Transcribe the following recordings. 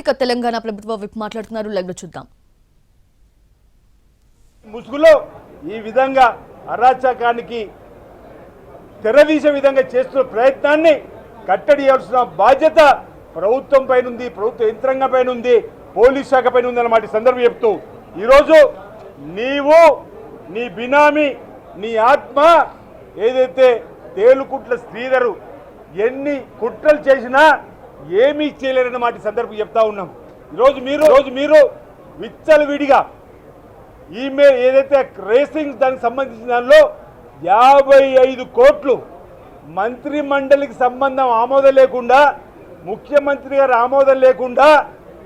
ఇక తెలంగాణ ప్రభుత్వ విప్ మాట్లాడుతున్నారు. లైవ్లో చూద్దాం. ముసుగులో ఈ విధంగా అరాచకానికి తెరదీసే విధంగా చేస్తున్న ప్రయత్నాన్ని కట్టడి చేయాల్సిన బాధ్యత ప్రభుత్వం పైన ఉంది, ప్రభుత్వ యంత్రాంగం పైన ఉంది, పోలీస్ శాఖ పైన ఉంది అన్నమాట సందర్భం చెప్తూ ఈరోజు నీవు నీ బినామీ నీ ఆత్మ ఏదైతే తేలుకుట్ల శ్రీధరు ఎన్ని కుట్రలు చేసినా ఏమీ చేయలేరన్నమాట సందర్భం చెప్తా ఉన్నాం. ఈరోజు మీరు విచ్చలవిడిగా ఈమెయిల్ ఏదైతే రేసింగ్ దానికి సంబంధించిన దానిలో 55 కోట్లు మంత్రి మండలికి సంబంధం ఆమోదం లేకుండా, ముఖ్యమంత్రి గారు ఆమోదం లేకుండా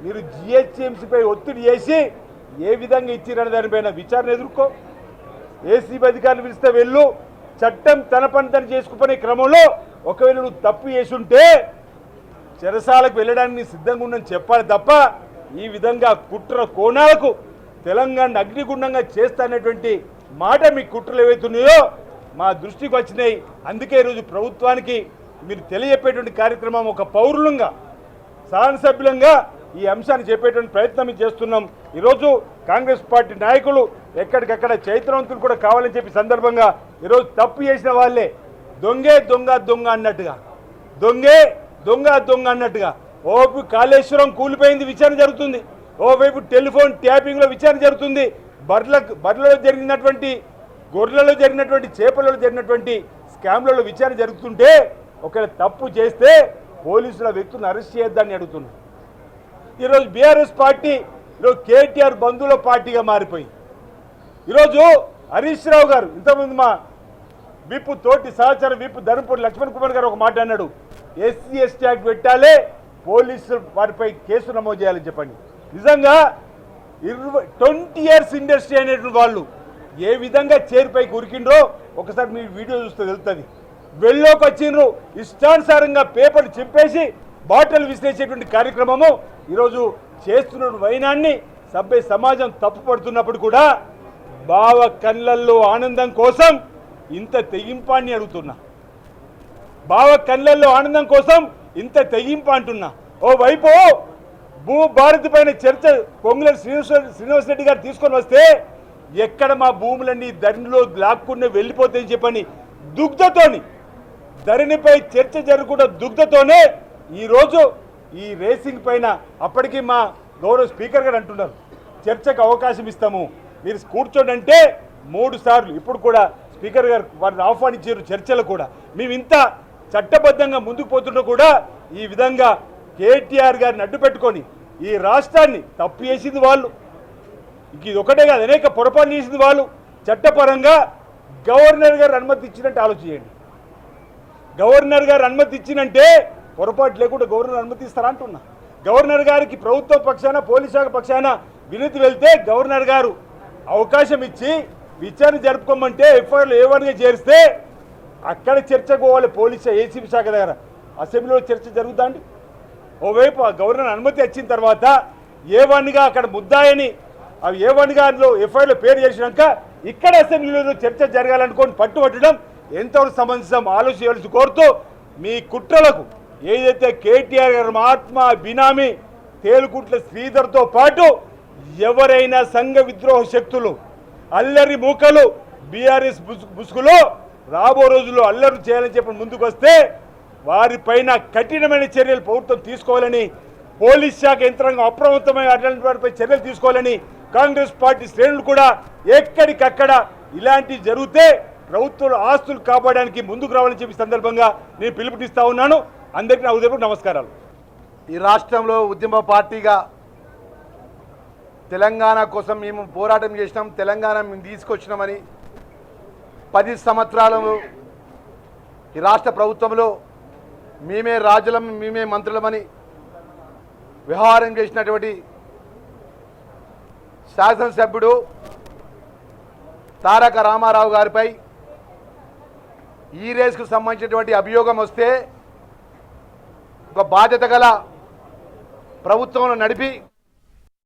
మీరు జిహెచ్ఎంసీపై ఒత్తిడి చేసి ఏ విధంగా ఇచ్చిరని దానిపైన విచారణ ఎదుర్కో. ఏసీబీ అధికారులు పిలిస్తే వెళ్ళు, చట్టం తన పని తను చేసుకునే క్రమంలో ఒకవేళ నువ్వు తప్పు చేసి ఉంటే చెరసాలకు వెళ్ళడానికి సిద్ధంగా ఉండని చెప్పాలి తప్ప ఈ విధంగా కుట్ర కోణాలకు తెలంగాణ అగ్నిగుండంగా చేస్తానటువంటి మాట మీ కుట్రలు ఏవైతున్నాయో మా దృష్టికి వచ్చినాయి. అందుకే ఈరోజు ప్రభుత్వానికి మీరు తెలియజెప్పేటువంటి కార్యక్రమం ఒక పౌరులంగా శాసనసభ్యులంగా ఈ అంశాన్ని చెప్పేటువంటి ప్రయత్నం మేము చేస్తున్నాం. ఈరోజు కాంగ్రెస్ పార్టీ నాయకులు ఎక్కడికక్కడ చైతన్యవంతులు కూడా కావాలని చెప్పి సందర్భంగా ఈరోజు తప్పు చేసిన వాళ్ళే దొంగే దొంగ దొంగ అన్నట్టుగా, దొంగే దొంగ దొంగ అన్నట్టుగా ఓపి కాళేశ్వరం కూలిపోయింది విచారణ జరుగుతుంది, ఓవైపు టెలిఫోన్ ట్యాపింగ్లో విచారణ జరుగుతుంది, బర్రెలలో జరిగినటువంటి గొర్రెలలో జరిగినటువంటి చేపలలో జరిగినటువంటి స్కామ్లలో విచారణ జరుగుతుంటే ఒకవేళ తప్పు చేస్తే పోలీసుల వ్యక్తులను అరెస్ట్ చేయొద్దని అడుగుతున్నారు. ఈరోజు బీఆర్ఎస్ పార్టీ ఈరోజు కేటీఆర్ బంధువుల పార్టీగా మారిపోయింది. ఈరోజు హరీష్ రావు గారు ఇంతకుముందు మా విప్ తోటి సహచర విప్ ధర్మపురి లక్ష్మణ్ కుమార్ గారు ఒక మాట అన్నాడు, ఎస్సీ ఎస్టీ యాక్ట్ పెట్టాలి, పోలీసులు వారిపై కేసు నమోదు చేయాలని చెప్పండి. నిజంగా 20 years ఇండస్ట్రీ అనేటువంటి వాళ్ళు ఏ విధంగా చేరిపైకి ఉరికిండ్రో ఒకసారి మీరు వీడియో చూస్తే తెలుస్తుంది. వెళ్ళోకి వచ్చిండ్రు, ఇష్టానుసారంగా పేపర్లు చింపేసి బాటలు విసిరేసేటువంటి కార్యక్రమము ఈరోజు చేస్తున్న వైనాన్ని సభ్య సమాజం తప్పుపడుతున్నప్పుడు కూడా బావ కళ్ళల్లో ఆనందం కోసం ఇంత తెగింపాన్ని అడుగుతున్నా, బావ కళ్ళల్లో ఆనందం కోసం ఇంత తెగింపు అంటున్నా. ఓవైపు భూభారతి పైన చర్చ పొంగులేటి శ్రీనివాస్ రెడ్డి గారు తీసుకొని వస్తే ఎక్కడ మా భూములన్నీ ధరణిలో లాక్కునే వెళ్ళిపోతాయని చెప్పని దుగ్ధతోని ధరణిపై చర్చ జరగకుండా దుగ్ధతోనే ఈరోజు ఈ రేసింగ్ పైన అప్పటికి మా గౌరవ స్పీకర్ గారు అంటున్నారు చర్చకు అవకాశం ఇస్తాము, మీరు కూర్చోండి అంటే 3 సార్లు ఇప్పుడు కూడా స్పీకర్ గారు వారిని ఆహ్వానించారు చర్చలు కూడా. మేము ఇంత చట్టబద్ధంగా ముందుకు పోతుంటే కూడా ఈ విధంగా కేటీఆర్ గారిని అడ్డు పెట్టుకొని ఈ రాష్ట్రాన్ని తప్పు చేసింది వాళ్ళు, ఇది ఒకటే కాదు అనేక పొరపాటు చేసింది వాళ్ళు. చట్టపరంగా గవర్నర్ గారు అనుమతి ఇచ్చినట్టు ఆలోచించండి. గవర్నర్ గారు అనుమతి ఇచ్చినంటే పొరపాటు లేకుండా గవర్నర్ అనుమతి ఇస్తారా అంటున్నా. గవర్నర్ గారికి ప్రభుత్వ పక్షాన పోలీస్ శాఖ పక్షాన వినతి వెళ్తే గవర్నర్ గారు అవకాశం ఇచ్చి విచారణ జరుపుకోమంటే ఎఫ్ఐఆర్లు ఏవన్గా చేరిస్తే అక్కడ చర్చకు పోవాలి. పోలీస్ ఏసీబీ శాఖ దగ్గర అసెంబ్లీలో చర్చ జరుగుతా అండి. ఓవైపు ఆ గవర్నర్ అనుమతి వచ్చిన తర్వాత ఏవన్గా అక్కడ ముద్దాయని అవి ఏవన్గా అందులో ఎఫ్ఐఆర్లో పేరు చేసినాక ఇక్కడ అసెంబ్లీలో చర్చ జరగాలనుకోని పట్టుబట్టడం ఎంతవరకు సంబంధించిన ఆలోచించాల్సి కోరుతూ మీ కుట్రలకు ఏదైతే కేటీఆర్ గారు ఆత్మ బినామీ తేలుకుట్ల శ్రీధర్తో పాటు ఎవరైనా సంఘ విద్రోహ శక్తులు అల్లరి మూకలు బీఆర్ఎస్ ముసుగులో రాబో రోజుల్లో అల్లరి చేయాలని చెప్పి ముందుకు వస్తే వారిపైన కఠినమైన చర్యలు ప్రభుత్వం తీసుకోవాలని, పోలీస్ శాఖ యంత్రాంగం అప్రమత్తమైన అటువంటి వారిపై చర్యలు తీసుకోవాలని కాంగ్రెస్ పార్టీ శ్రేణులు కూడా ఎక్కడికక్కడ ఇలాంటివి జరిగితే ప్రభుత్వ ఆస్తులు కాపాడడానికి ముందుకు రావాలని చెప్పి సందర్భంగా నేను పిలుపునిస్తా ఉన్నాను. అందరికీ నా ఉదయపూర్వక నమస్కారాలు. ఈ రాష్ట్రంలో ఉద్యమ పార్టీగా తెలంగాణ కోసం మేము పోరాటం చేసినాం, తెలంగాణ మేము తీసుకొచ్చినామని 10 సంవత్సరాలు ఈ రాష్ట్ర ప్రభుత్వంలో మేమే రాజులం మేమే మంత్రులమని వ్యవహారం చేసినటువంటి శాసనసభ్యుడు తారక రామారావు గారిపై ఈ రేస్కు సంబంధించినటువంటి అభియోగం వస్తే ఒక బాధ్యత గల ప్రభుత్వంలో నడిపి